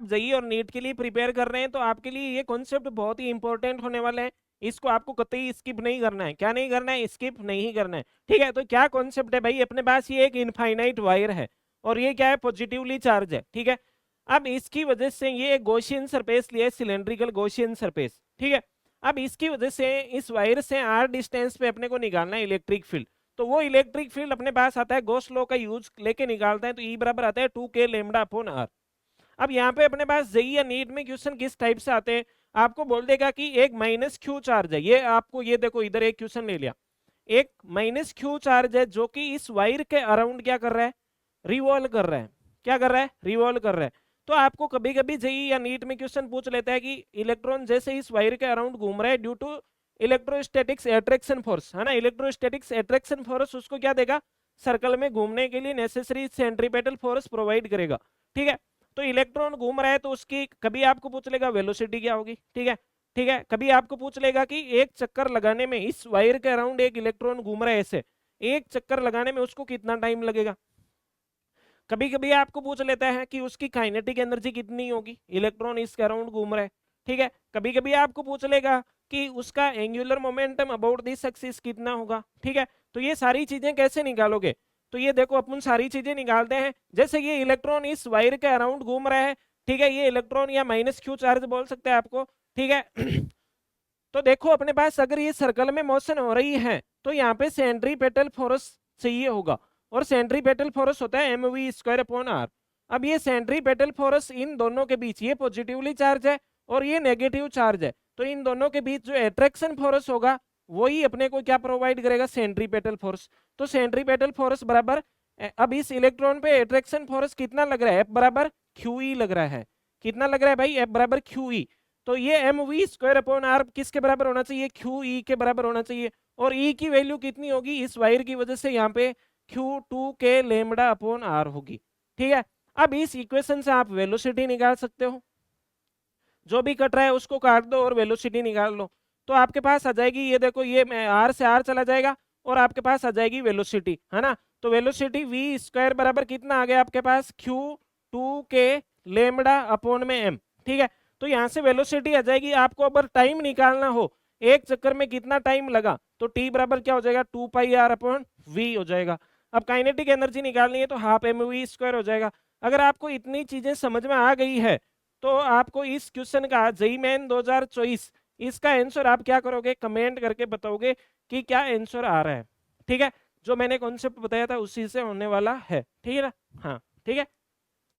JEE और NEET के लिए प्रिपेयर कर रहे हैं तो आपके लिए ये कॉन्सेप्ट बहुत ही इंपॉर्टेंट होने वाले हैं। इसको आपको कतई स्किप नहीं करना है। क्या नहीं करना है? स्किप नहीं करना है। ठीक है, तो क्या कॉन्सेप्ट है भाई? अपने पास ये एक इनफाइनाइट वायर है और ये क्या है? पॉजिटिवली चार्ज है। ठीक है, अब इसकी वजह से ये एक गॉसियन सरफेस लिया है, सिलेंड्रिकल गॉसियन सरफेस। ठीक है, अब इसकी वजह से इस वायर से आर डिस्टेंस पे अपने को निकालना है इलेक्ट्रिक फील्ड। तो वो इलेक्ट्रिक फील्ड अपने पास आता है, गॉस लॉ का यूज लेके निकालते हैं, तो ई बराबर आता है 2k लेमडा अपॉन आर। अब यहाँ पे अपने पास जेईई या नीट में क्वेश्चन किस टाइप से आते हैं? आपको बोल देगा कि एक माइनस क्यू चार्ज है, ये आपको ये देखो इधर एक क्वेश्चन ले लिया, एक माइनस क्यू चार्ज है जो कि इस वायर के अराउंड क्या कर रहा है? रिवॉल्व कर रहा है। क्या कर रहा है? रिवॉल्व कर रहा है। तो आपको कभी कभी जेईई या नीट में क्वेश्चन पूछ लेता है कि इलेक्ट्रॉन जैसे इस वायर के अराउंड घूम रहा है due to electrostatics attraction force, है ना? इलेक्ट्रोस्टैटिक्स अट्रैक्शन फोर्स उसको क्या देगा? सर्कल में घूमने के लिए नेसेसरी सेंट्रीपेटल फोर्स प्रोवाइड करेगा। ठीक है, तो इलेक्ट्रॉन घूम रहा है तो उसकी कभी आपको पूछ लेगा वेलोसिटी क्या होगी। ठीक है, ठीक है, कभी आपको पूछ लेगा कि एक चक्कर लगाने में इस वायर के अराउंड एक इलेक्ट्रॉन घूम रहा है ऐसे, एक चक्कर लगाने में उसको कितना टाइम लगेगा। कभी कभी आपको पूछ लेता है कि उसकी काइनेटिक एनर्जी कितनी होगी, इलेक्ट्रॉन इसके अराउंड घूम रहा है। ठीक है, कभी कभी आपको पूछ लेगा कि उसका angular momentum about this axis कितना होगा। ठीक है, तो ये सारी चीजें कैसे निकालोगे? तो ये देखो अपन सारी चीजें निकालते हैं। जैसे ये इलेक्ट्रॉन इस वायर के अराउंड घूम रहा है, ठीक है, ये इलेक्ट्रॉन या माइनस क्यू चार्ज बोल सकते हैं आपको। ठीक है तो देखो अपने पास अगर ये सर्कल में मोशन हो रही है तो यहाँ पे सेंट्रीपेटल फोर्स चाहिए होगा, और सेंट्रीपेटल फोर्स होता है mv² अपॉन आर। अब ये सेंट्रीपेटल फोर्स इन दोनों के बीच, ये पॉजिटिवली चार्ज है और ये नेगेटिव चार्ज है, तो इन दोनों के बीच जो अट्रैक्शन फोर्स होगा वही अपने को क्या प्रोवाइड करेगा? Centripetal force. तो सेंट्रीपेटल फोर्स बराबर, अब इस इलेक्ट्रॉन पे अट्रैक्शन फोर्स कितना लग रहा है? F बराबर QE लग रहा है। कितना लग रहा है भाई? F बराबर QE। तो ये mv² अपॉन आर किसके बराबर होना चाहिए? QE के बराबर होना चाहिए। और E की वैल्यू कितनी होगी? इस वायर की वजह से यहाँ पे Q2k लेमडा अपॉन आर होगी। ठीक है, अब इस इक्वेशन से आप वेलोसिटी निकाल सकते हो, जो भी कट रहा है उसको काट दो और वेलोसिटी निकाल लो, तो आपके पास आ जाएगी, ये देखो ये आर से आर चला जाएगा और आपके पास आ जाएगी वेलोसिटी, है ना? तो वेलोसिटी v² बराबर कितना आ गया आपके पास? Q2k लेमडा अपॉन में m। ठीक है, तो यहाँ से वेलोसिटी आ जाएगी। आपको अगर टाइम निकालना हो एक चक्कर में कितना टाइम लगा, तो t बराबर क्या हो जाएगा? 2πr अपॉन v हो जाएगा। अब काइनेटिक एनर्जी निकालनी है तो हाफ mv² हो जाएगा। अगर आपको इतनी चीजें समझ में आ गई है तो आपको इस क्वेश्चन का जेईई मेन 2024 इसका आंसर आप क्या करोगे? कमेंट करके बताओगे कि क्या आंसर आ रहा है। ठीक है, जो मैंने कॉन्सेप्ट बताया था उसी से होने वाला है। ठीक है ना? हाँ ठीक है।